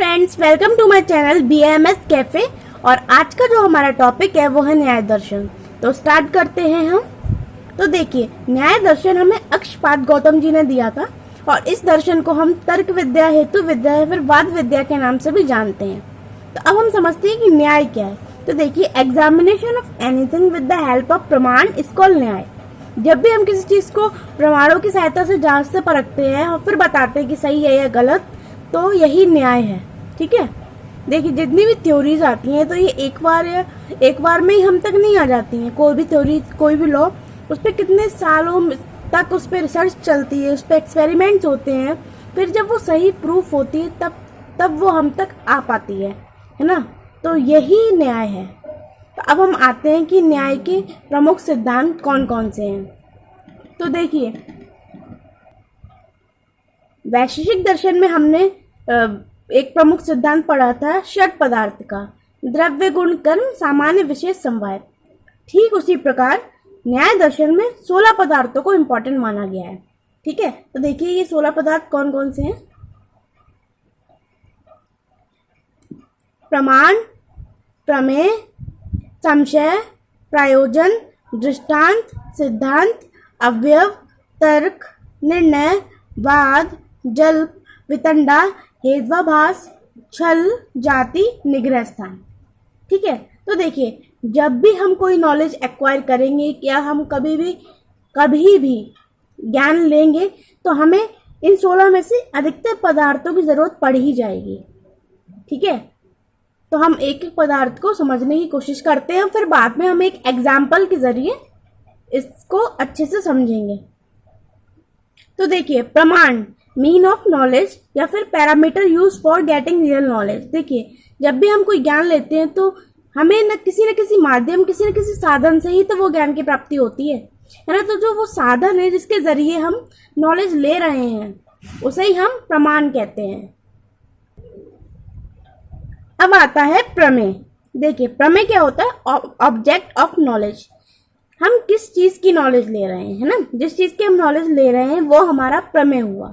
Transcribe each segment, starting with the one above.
Friends, welcome to my channel BAMS cafe. और आज का जो हमारा टॉपिक है वो है न्याय दर्शन। तो स्टार्ट करते हैं हम। तो देखिए, न्याय दर्शन हमें अक्षपाद गौतम जी ने दिया था और इस दर्शन को हम तर्क विद्या, हेतु विद्या या फिर वाद विद्या के नाम से भी जानते हैं। तो अब हम समझते हैं कि न्याय क्या है। तो देखिए, examination of anything with the help of प्रमाण इज कॉल्ड न्याय। जब भी हम किसी चीज को प्रमाणों की सहायता से जांचते परखते हैं और फिर बताते हैं कि सही है या गलत, तो यही न्याय है। ठीक है। देखिए, जितनी भी थ्योरीज आती हैं तो ये एक बार में ही हम तक नहीं आ जाती हैं। कोई भी थ्योरी, कोई भी लॉ, उस पर कितने सालों तक उस पर रिसर्च चलती है, उस पर एक्सपेरिमेंट्स होते हैं, फिर जब वो सही प्रूफ होती है तब वो हम तक आ पाती है ना। तो यही न्याय है। तो अब हम आते हैं कि न्याय के प्रमुख सिद्धांत कौन कौन से हैं। तो देखिए, वैशेषिक दर्शन में हमने एक प्रमुख सिद्धांत पढ़ा था षट पदार्थ का, द्रव्य गुण कर्म सामान्य विशेष समवाय। ठीक उसी प्रकार न्याय दर्शन में 16 पदार्थों को इम्पोर्टेंट माना गया है। ठीक है। तो देखिए, ये 16 पदार्थ कौन कौन से हैं। प्रमाण, प्रमेय, संशय, प्रयोजन, दृष्टांत, सिद्धांत, अवयव, तर्क, निर्णय, वाद, जल्प, वितंडा, हेत्वाभास, छल, जाति, निग्रह स्थान। ठीक है। तो देखिए, जब भी हम कोई नॉलेज एक्वायर करेंगे या हम कभी भी ज्ञान लेंगे तो हमें इन 16 में से अधिकतर पदार्थों की जरूरत पड़ ही जाएगी। ठीक है। तो हम एक एक पदार्थ को समझने की कोशिश करते हैं, फिर बाद में हम एक एग्जाम्पल के जरिए इसको अच्छे से समझेंगे। तो देखिए, प्रमाण, मीन ऑफ नॉलेज या फिर parameter use for getting real knowledge. देखिए, जब भी हम कोई ज्ञान लेते हैं तो हमें न किसी माध्यम, किसी न किसी साधन से ही तो वो ज्ञान की प्राप्ति होती है ना। तो जो वो साधन है जिसके जरिए हम नॉलेज ले रहे हैं उसे ही हम प्रमाण कहते हैं। अब आता है प्रमेय। देखिए, प्रमेय क्या होता है? Object of knowledge. हम किस चीज की नॉलेज ले रहे हैं, है ना। जिस चीज की हम नॉलेज ले रहे हैं वो हमारा प्रमेय हुआ।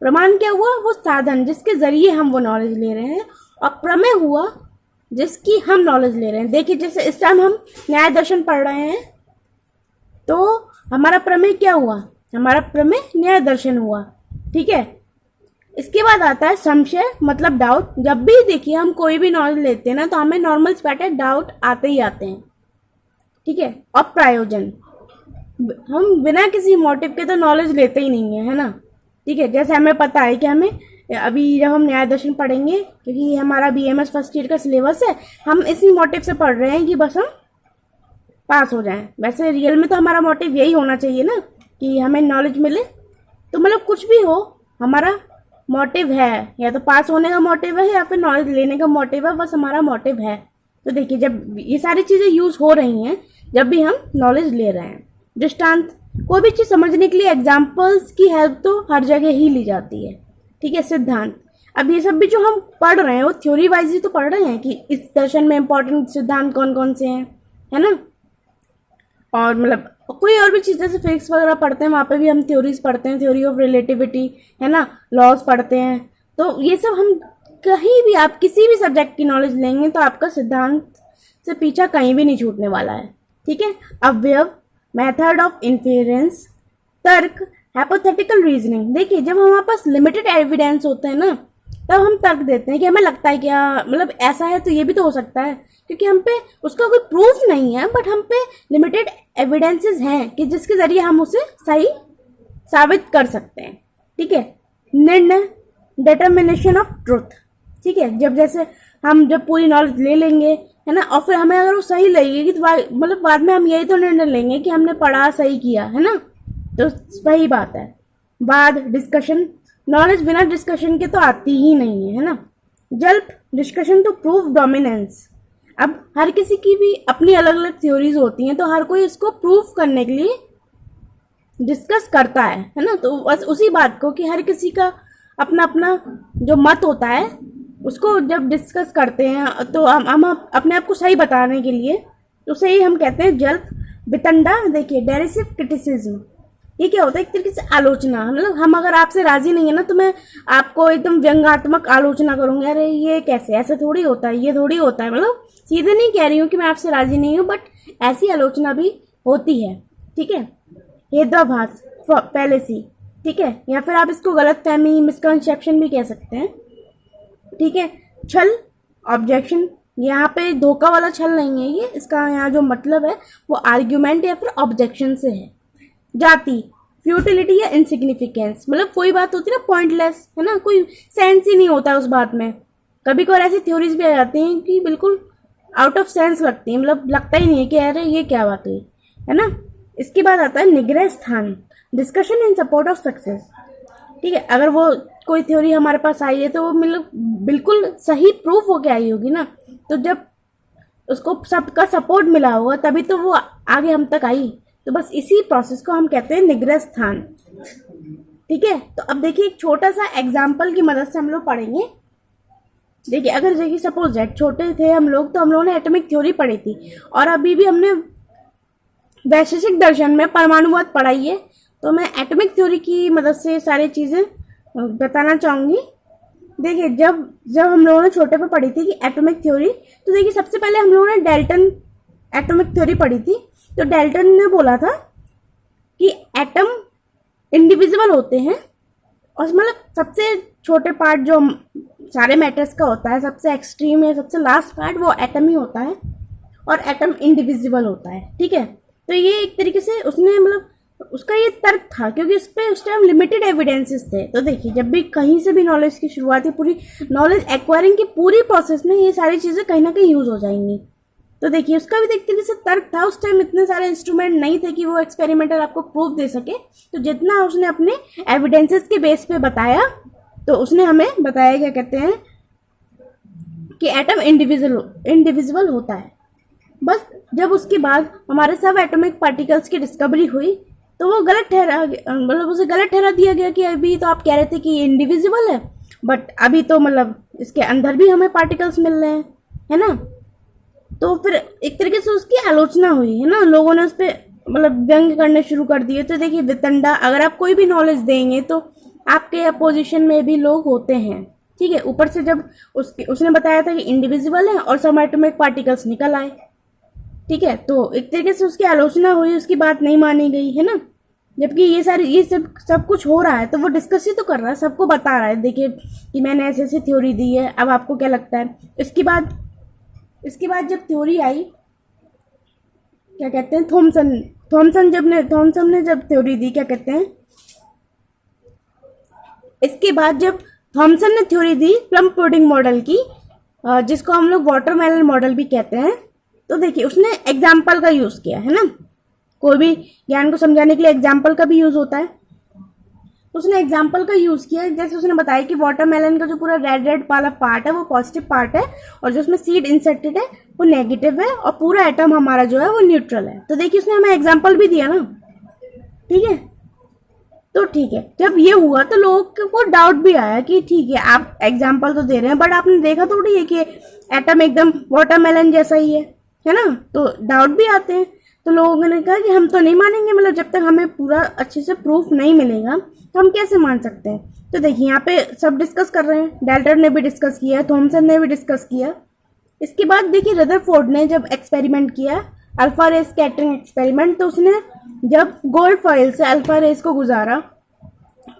प्रमाण क्या हुआ? वो साधन जिसके जरिए हम वो नॉलेज ले रहे हैं। और प्रमेय हुआ जिसकी हम नॉलेज ले रहे हैं। देखिए, जैसे इस टाइम हम न्याय दर्शन पढ़ रहे हैं तो हमारा प्रमेय क्या हुआ? हमारा प्रमेय न्याय दर्शन हुआ। ठीक है। इसके बाद आता है संशय, मतलब डाउट। जब भी देखिए हम कोई भी नॉलेज लेते हैं ना तो हमें नॉर्मल स्पैटर डाउट आते ही आते हैं। ठीक है। और प्रयोजन, हम बिना किसी मोटिव के तो नॉलेज लेते ही नहीं है ना। ठीक है। जैसे हमें पता है कि हमें अभी जब हम न्याय दर्शन पढ़ेंगे, क्योंकि हमारा BAMS फर्स्ट ईयर का सिलेबस है, हम इसी मोटिव से पढ़ रहे हैं कि बस हम पास हो जाएं। वैसे रियल में तो हमारा मोटिव यही होना चाहिए ना कि हमें नॉलेज मिले। तो मतलब कुछ भी हो, हमारा मोटिव है या तो पास होने का मोटिव है या फिर नॉलेज लेने का मोटिव है, बस हमारा मोटिव है। तो देखिए, जब ये सारी चीजें यूज हो रही हैं, जब भी हम नॉलेज ले रहे हैं। दृष्टांत, कोई भी चीज समझने के लिए एग्जाम्पल्स की हेल्प तो हर जगह ही ली जाती है। ठीक है। सिद्धांत, अब ये सब भी जो हम पढ़ रहे हैं वो थ्योरी वाइज ही तो पढ़ रहे हैं कि इस दर्शन में इंपॉर्टेंट सिद्धांत कौन कौन से हैं, है ना। और मतलब कोई और भी चीज जैसे फिजिक्स वगैरह पढ़ते हैं, वहां पे भी हम थ्योरीज पढ़ते हैं, थ्योरी ऑफ रिलेटिविटी, है ना, लॉज पढ़ते हैं। तो ये सब हम कहीं भी, आप किसी भी सब्जेक्ट की नॉलेज लेंगे तो आपका सिद्धांत से पीछा कहीं भी नहीं छूटने वाला है। ठीक है। अवयव, मेथड ऑफ इन्फेरेंस, तर्क, हाइपोथेटिकल रीजनिंग। देखिए, जब हमारे पास लिमिटेड एविडेंस होते हैं ना तब हम तर्क देते हैं कि हमें लगता है क्या, मतलब ऐसा है तो ये भी तो हो सकता है, क्योंकि हम पे उसका कोई प्रूफ नहीं है, बट हम पे लिमिटेड एविडेंसेस हैं कि जिसके जरिए हम उसे सही साबित कर सकते हैं। ठीक है। निर्णय, डिटर्मिनेशन ऑफ ट्रुथ। ठीक है। जैसे हम जब पूरी नॉलेज ले लेंगे, है ना, और फिर हमें अगर वो सही लगेगी तो मतलब बाद में हम यही तो निर्णय लेंगे कि हमने पढ़ा, सही किया, है ना। तो वही बात है। बाद, डिस्कशन, नॉलेज बिना डिस्कशन के तो आती ही नहीं है ना। जल्प, डिस्कशन टू प्रूव डोमिनेंस। अब हर किसी की भी अपनी अलग अलग थ्योरीज होती हैं, तो हर कोई इसको प्रूव करने के लिए डिस्कस करता है ना। तो बस उसी बात को कि हर किसी का अपना अपना जो मत होता है उसको जब डिस्कस करते हैं तो हम अपने आप को सही बताने के लिए, तो उसे ही हम कहते हैं जल्प। वितंडा, देखिए, डेरिसिव क्रिटिसिज्म, ये क्या होता है, एक तरीके से आलोचना, मतलब हम अगर आपसे राजी नहीं है ना तो मैं आपको एकदम व्यंग्यात्मक आलोचना करूंगी, अरे ये कैसे, ऐसे थोड़ी होता है, ये थोड़ी होता है, मतलब सीधे नहीं कह रही हूँ कि मैं आपसे राजी नहीं हूँ, बट ऐसी आलोचना भी होती है, ठीक है। हेद्वाभास, फैलेसी, ठीक है, या फिर आप इसको गलत फहमी, मिसकंसेप्शन भी कह सकते हैं, ठीक है। छल, ऑब्जेक्शन, यहाँ पे धोखा वाला छल नहीं है ये, इसका यहाँ जो मतलब है वो आर्ग्यूमेंट या फिर ऑब्जेक्शन से है। जाति, फ्यूटिलिटी या इनसिग्निफिकेंस, मतलब कोई बात होती है ना पॉइंटलेस, है ना, कोई सेंस ही नहीं होता उस बात में। कभी कभार ऐसी थ्योरीज भी आ जाती हैं कि बिल्कुल आउट ऑफ सेंस लगती है, मतलब लगता ही नहीं है कि अरे ये क्या बात हुई, है ना। इसके बाद आता है निग्रह स्थान, discussion in support of success, ठीक है। अगर वो कोई थ्योरी हमारे पास आई है तो वो मतलब बिल्कुल सही प्रूफ होके आई होगी ना, तो जब उसको सबका सपोर्ट मिला होगा तभी तो वो आगे हम तक आई। तो बस इसी प्रोसेस को हम कहते हैं निग्रह स्थान, ठीक है। तो अब देखिए एक छोटा सा एग्जाम्पल की मदद से हम लोग पढ़ेंगे। देखिए अगर देखिए सपोज दैट छोटे थे हम लोग तो हम लोगों ने एटॉमिक थ्योरी पढ़ी थी, और अभी भी हमने वैशेषिक दर्शन में परमाणुवाद पढ़ाई है, तो मैं एटॉमिक थ्योरी की मदद से सारी चीजें बताना चाहूंगी। देखिए जब जब हम लोगों ने छोटे पे पढ़ी थी कि एटॉमिक थ्योरी, तो देखिए सबसे पहले हम लोगों ने डेल्टन एटॉमिक थ्योरी पढ़ी थी। तो डेल्टन ने बोला था कि एटम इंडिविजिबल होते हैं, और मतलब सबसे छोटे पार्ट जो सारे मैटर्स का होता है, सबसे एक्सट्रीम या सबसे लास्ट पार्ट वो एटम ही होता है, और एटम इंडिविजिबल होता है, ठीक है। तो ये एक तरीके से उसने मतलब उसका ये तर्क था, क्योंकि उस पर उस टाइम लिमिटेड एविडेंसेस थे। तो देखिए जब भी कहीं से भी नॉलेज की शुरुआत है, पूरी नॉलेज एक्वायरिंग की पूरी प्रोसेस में ये सारी चीजें कहीं ना कहीं यूज हो जाएंगी। तो देखिए उसका भी एक तरीके से तर्क था, उस टाइम इतने सारे इंस्ट्रूमेंट नहीं थे कि वो एक्सपेरिमेंटर आपको प्रूफ दे सके, तो जितना उसने अपने एविडेंसेस के बेस पे बताया, तो उसने हमें बताया क्या कहते हैं कि एटम इंडिविजुअल होता है। बस जब उसके बाद हमारे सब एटॉमिक पार्टिकल्स की डिस्कवरी हुई तो वो गलत ठहरा, मतलब उसे गलत ठहरा दिया गया कि अभी तो आप कह रहे थे कि ये इंडिविजिबल है, बट अभी तो मतलब इसके अंदर भी हमें पार्टिकल्स मिल रहे हैं, है ना। तो फिर एक तरीके से उसकी आलोचना हुई, है ना, लोगों ने उस पर मतलब व्यंग करने शुरू कर दिए। तो देखिए वितंडा, अगर आप कोई भी नॉलेज देंगे तो आपके अपोजिशन में भी लोग होते हैं, ठीक है। ऊपर से जब उसने बताया था कि इंडिविजिबल है और सब एटॉमिक पार्टिकल्स निकल आए, ठीक है, तो एक तरीके से उसकी आलोचना हुई, उसकी बात नहीं मानी गई, है ना। जबकि ये सब कुछ हो रहा है तो वो डिस्कस ही तो कर रहा है, सबको बता रहा है, देखिए कि मैंने ऐसे ऐसे थ्योरी दी है, अब आपको क्या लगता है। इसके बाद जब थ्योरी आई, क्या कहते हैं, थॉमसन ने जब थ्योरी दी, क्या कहते हैं, इसके बाद जब थॉमसन ने थ्योरी दी प्लम पुडिंग मॉडल की, जिसको हम लोग वाटरमेलन मॉडल भी कहते हैं, तो देखिए उसने एग्जाम्पल का यूज किया, है ना, कोई भी ज्ञान को समझाने के लिए एग्जाम्पल का भी यूज होता है। उसने एग्जाम्पल का यूज किया, जैसे उसने बताया कि वाटरमेलन का जो पूरा रेड वाला पार्ट है वो पॉजिटिव पार्ट है, और जो उसमें सीड इंसेक्टेड है वो नेगेटिव है, और पूरा एटम हमारा जो है वो न्यूट्रल है। तो देखिए उसने हमें एग्जाम्पल भी दिया ना, ठीक है। तो ठीक है, जब ये हुआ तो लोगों को डाउट भी आया कि ठीक है आप एग्जाम्पल तो दे रहे हैं, बट आपने देखा थोड़ी है कि एटम एकदम वाटरमेलन जैसा ही है ना, तो डाउट भी आते हैं। तो लोगों ने कहा कि हम तो नहीं मानेंगे, मतलब जब तक हमें पूरा अच्छे से प्रूफ नहीं मिलेगा तो हम कैसे मान सकते हैं। तो देखिए यहाँ पे सब डिस्कस कर रहे हैं, डेल्टन ने भी डिस्कस किया, थॉमसन ने भी डिस्कस किया। इसके बाद देखिए रदरफोर्ड ने जब एक्सपेरिमेंट किया, अल्फा रेस स्कैटरिंग एक्सपेरिमेंट, तो उसने जब गोल्ड फॉइल से अल्फा रेस को गुजारा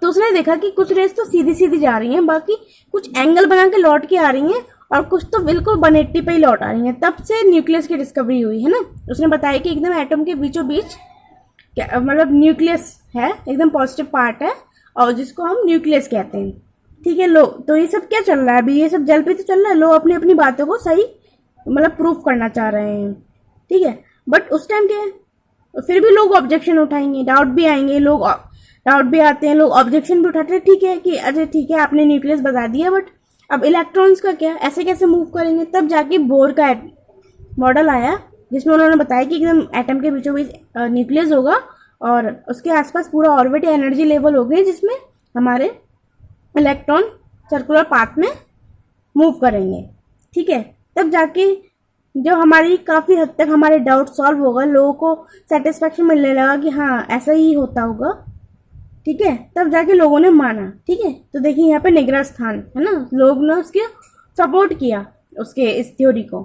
तो उसने देखा कि कुछ रेस तो सीधी सीधी जा रही हैं, बाकी कुछ एंगल बना के लौट के आ रही हैं, और कुछ तो बिल्कुल 180 पे ही लौट आ रही हैं। तब से न्यूक्लियस की डिस्कवरी हुई, है ना। उसने बताया कि एकदम एटम के बीचों बीच मतलब न्यूक्लियस है, एकदम पॉजिटिव पार्ट है, और जिसको हम न्यूक्लियस कहते हैं, ठीक है। लोग तो ये सब क्या चल रहा है अभी, ये सब जल पे तो चल रहा है, लोग अपनी अपनी बातों को सही मतलब प्रूफ करना चाह रहे हैं, ठीक है। बट उस टाइम क्या है, फिर भी लोग ऑब्जेक्शन उठाएंगे, डाउट भी आएंगे, लोग डाउट भी आते हैं, लोग ऑब्जेक्शन भी उठाते हैं, ठीक है कि अरे ठीक है आपने न्यूक्लियस बता दिया, बट अब इलेक्ट्रॉन्स का क्या, ऐसे कैसे मूव करेंगे। तब जाके बोर का मॉडल आया, जिसमें उन्होंने बताया कि एकदम एटम के बीचों बीच न्यूक्लियस होगा, और उसके आसपास पूरा ऑर्बिट एनर्जी लेवल हो गए, जिसमें हमारे इलेक्ट्रॉन सर्कुलर पाथ में मूव करेंगे, ठीक है। तब जाके जो हमारी काफ़ी हद तक हमारे डाउट सॉल्व होगा, लोगों को सेटिस्फेक्शन मिलने लगा कि हाँ ऐसा ही होता होगा, ठीक है, तब जाके लोगों ने माना। ठीक है, तो देखिए यहाँ पे निग्रह स्थान है ना, लोग ने उसके सपोर्ट किया उसके इस थ्योरी को।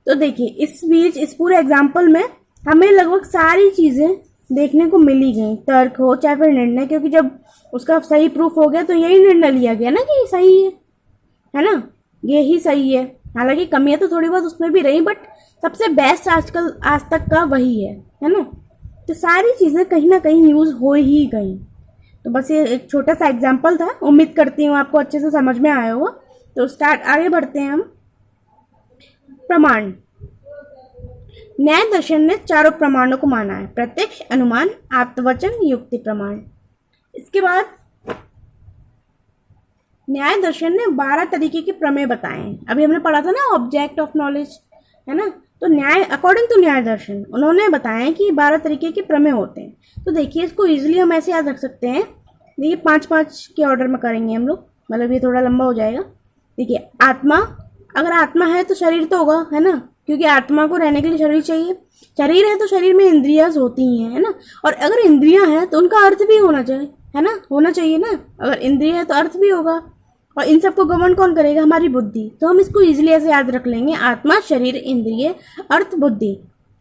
तो देखिए इस बीच इस पूरे एग्जाम्पल में हमें लगभग सारी चीज़ें देखने को मिली गई, तर्क हो चाहे फिर निर्णय, क्योंकि जब उसका सही प्रूफ हो गया तो यही निर्णय लिया गया ना कि ये सही है ना, ये ही सही है। हालांकि कमियां तो थोड़ी बहुत उसमें भी रही, बट सबसे बेस्ट आजकल आज तक का वही है ना। तो सारी चीज़ें कहीं ना कहीं यूज़ हो ही गई। तो बस ये एक छोटा सा एग्जाम्पल था, उम्मीद करती हूँ आपको अच्छे से समझ में आया होगा। तो आगे बढ़ते हैं हम। प्रमाण। न्याय दर्शन ने चारों प्रमाणों को माना है, प्रत्यक्ष, अनुमान, आत्मवचन, युक्ति प्रमाण। इसके बाद न्याय दर्शन ने 12 तरीके के प्रमेय बताए हैं। अभी हमने पढ़ा था ना ऑब्जेक्ट ऑफ नॉलेज, है ना। तो न्याय अकॉर्डिंग टू न्याय दर्शन उन्होंने बताया कि 12 तरीके के प्रमेय होते हैं। तो देखिए इसको इजीली हम ऐसे याद रख सकते हैं। देखिए 5-5 के ऑर्डर में करेंगे हम लोग, मतलब ये थोड़ा लंबा हो जाएगा। देखिए आत्मा, अगर आत्मा है तो शरीर तो होगा, है ना, क्योंकि आत्मा को रहने के लिए शरीर चाहिए। शरीर है तो शरीर में इंद्रियां होती हैं, है ना। और अगर इंद्रियां हैं तो उनका अर्थ भी होना चाहिए, है ना, होना चाहिए ना। अगर इंद्रिय है तो अर्थ भी होगा, और इन सबको गवर्न कौन करेगा, हमारी बुद्धि। तो हम इसको इजीली ऐसे याद रख लेंगे, आत्मा, शरीर, इंद्रिय, अर्थ, बुद्धि।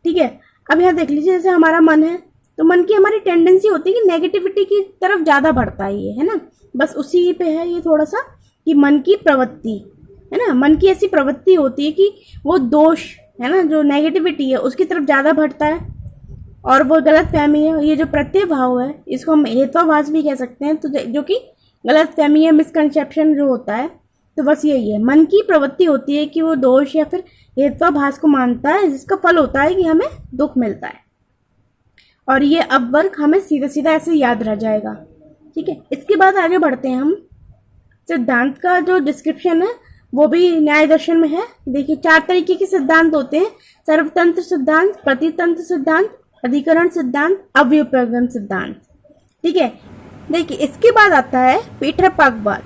ठीक है, अब यहाँ देख लीजिए जैसे हमारा मन है, तो मन की हमारी टेंडेंसी होती है कि नेगेटिविटी की तरफ ज़्यादा बढ़ता है ये, है ना। बस उसी पे है ये थोड़ा सा कि मन की प्रवृत्ति, है ना, मन की ऐसी प्रवृत्ति होती है कि वो दोष, है ना, जो नेगेटिविटी है उसकी तरफ ज़्यादा बढ़ता है, और वो गलत फहमी है। ये जो प्रत्यय भाव है इसको हम हेत्वाभास भी कह सकते हैं, तो जो कि गलत फहमी है, मिसकंसेप्शन जो होता है। तो बस यही है, मन की प्रवृत्ति होती है कि वो दोष या फिर हेत्वाभास को मानता है, जिसका फल होता है कि हमें दुख मिलता है। और ये अपवर्ग हमें सीधा सीधा ऐसे याद रह जाएगा। ठीक है, इसके बाद आगे बढ़ते हैं हम। सिद्धांत का जो डिस्क्रिप्शन है वो भी न्याय दर्शन में है। देखिए 4 तरीके के सिद्धांत होते हैं, सर्वतंत्र सिद्धांत, प्रतितंत्र सिद्धांत, अधिकरण सिद्धांत, अव्युपगम सिद्धांत। ठीक है, देखिए इसके बाद आता है पीठरपाकवाद।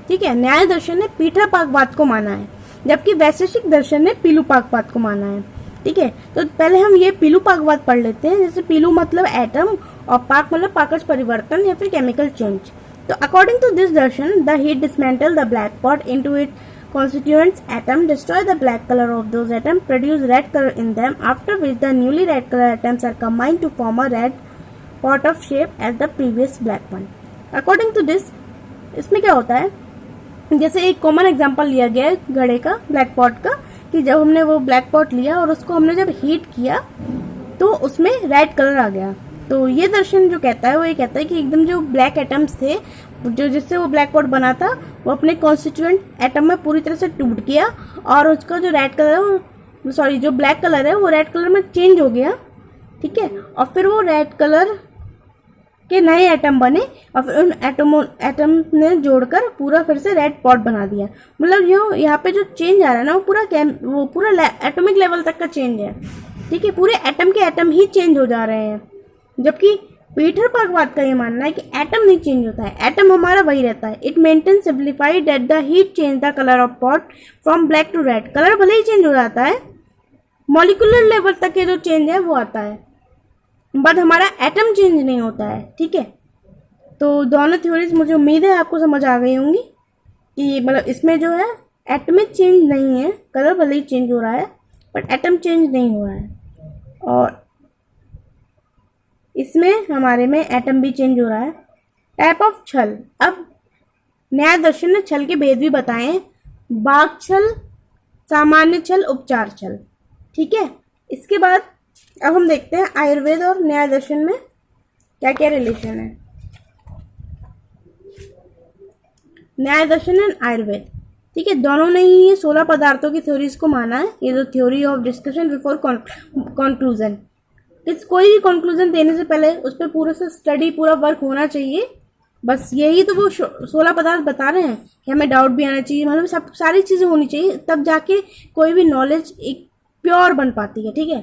ठीक है, न्याय दर्शन ने पीठरपाकवाद को माना है, जबकि वैशेषिक दर्शन ने पीलूपाकवाद को माना है। ठीक है, तो पहले हम ये पीलूपाकवाद पढ़ लेते हैं। जैसे पीलू मतलब एटम और पाक मतलब पाकज परिवर्तन या फिर केमिकल चेंज। तो अकॉर्डिंग टू दिस दर्शन, the heat dismantle the black pot into it constituents atom, destroy the black color of those atoms, produce red color in them, after which the newly red color atoms are combined to form a red pot of shape as the previous black one. According to this, इसमें क्या होता है, जैसे एक common example लिया गया है घड़े का, ब्लैक पॉट का, कि जब हमने वो ब्लैक पॉट लिया और उसको हमने जब हीट किया तो उसमें रेड कलर आ गया। तो ये दर्शन जो कहता है वो ये कहता है कि एकदम जो ब्लैक एटम्स थे, जो जिससे वो ब्लैक पॉट बना था, वो अपने कॉन्स्टिट्यूएंट एटम में पूरी तरह से टूट गया, और उसका जो रेड कलर है वो जो ब्लैक कलर है वो रेड कलर में चेंज हो गया। ठीक है, और फिर वो रेड कलर के नए एटम बने, और फिर उन एटम ने जोड़कर पूरा फिर से रेड पॉट बना दिया। मतलब यहाँ पे जो चेंज आ रहा है ना वो पूरा एटॉमिक लेवल तक का चेंज है। ठीक है, पूरे एटम के एटम ही चेंज हो जा रहे हैं, जबकि पीठरपाकवाद का ये मानना है कि एटम नहीं चेंज होता है, एटम हमारा वही रहता है। It maintain simplified that the heat change the colour of pot from black to red. Colour भले ही चेंज हो जाता है, मॉलिक्यूलर लेवल तक के जो चेंज है वो आता है, बट हमारा एटम चेंज नहीं होता है। ठीक है, तो दोनों थ्योरीज मुझे उम्मीद है आपको समझ आ गई होंगी कि मतलब इसमें जो है एटमिक चेंज नहीं है, कलर भले ही चेंज हो रहा है बट एटम चेंज नहीं हो रहा है, और इसमें हमारे में एटम भी चेंज हो रहा है। टाइप ऑफ छल। अब न्याय दर्शन ने छल के भेद भी बताए, बाघ छल, सामान्य छल, उपचार छल। ठीक है, इसके बाद अब हम देखते हैं आयुर्वेद और न्याय दर्शन में क्या क्या रिलेशन है। न्याय दर्शन एंड आयुर्वेद, ठीक है, दोनों ने ही ये 16 पदार्थों की थ्योरीज को माना है। ये जो theory of discussion before conclusion, कोई भी कंक्लूजन देने से पहले उस पर पूरा से स्टडी, पूरा वर्क होना चाहिए। बस यही तो वो 16 पदार्थ बता रहे हैं कि हमें डाउट भी आना चाहिए, मतलब सारी चीज़ें होनी चाहिए, तब जाके कोई भी नॉलेज एक प्योर बन पाती है। ठीक है,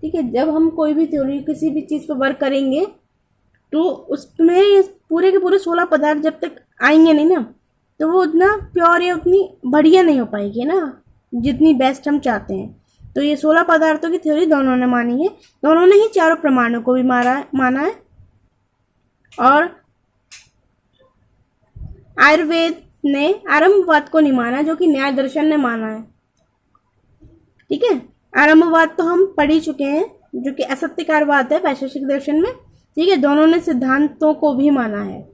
ठीक है, जब हम कोई भी थ्योरी किसी भी चीज़ पर वर्क करेंगे तो उसमें पूरे के पूरे 16 पदार्थ जब तक आएंगे नहीं ना, तो वो उतना प्योर या उतनी बढ़िया नहीं हो पाएगी ना, जितनी बेस्ट हम चाहते हैं। तो ये 16 पदार्थों की थ्योरी दोनों ने मानी है, दोनों ने ही चारों प्रमाणों को भी माना है। और आयुर्वेद ने आरंभवाद को नहीं माना, जो कि न्याय दर्शन ने माना है। ठीक है, आरंभवाद तो हम पढ़ ही चुके हैं, जो कि असत्यकारवाद है वैशेषिक दर्शन में। ठीक है, दोनों ने सिद्धांतों को भी माना है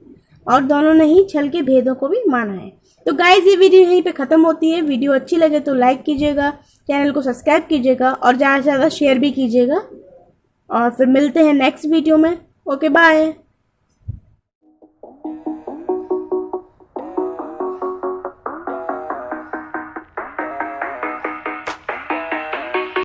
और दोनों ने ही छल के भेदों को भी माना है। तो गाइज ये वीडियो यहीं पे खत्म होती है। वीडियो अच्छी लगे तो लाइक कीजिएगा, चैनल को सब्सक्राइब कीजिएगा और ज़्यादा से ज़्यादा शेयर भी कीजिएगा। और फिर मिलते हैं नेक्स्ट वीडियो में। Okay bye.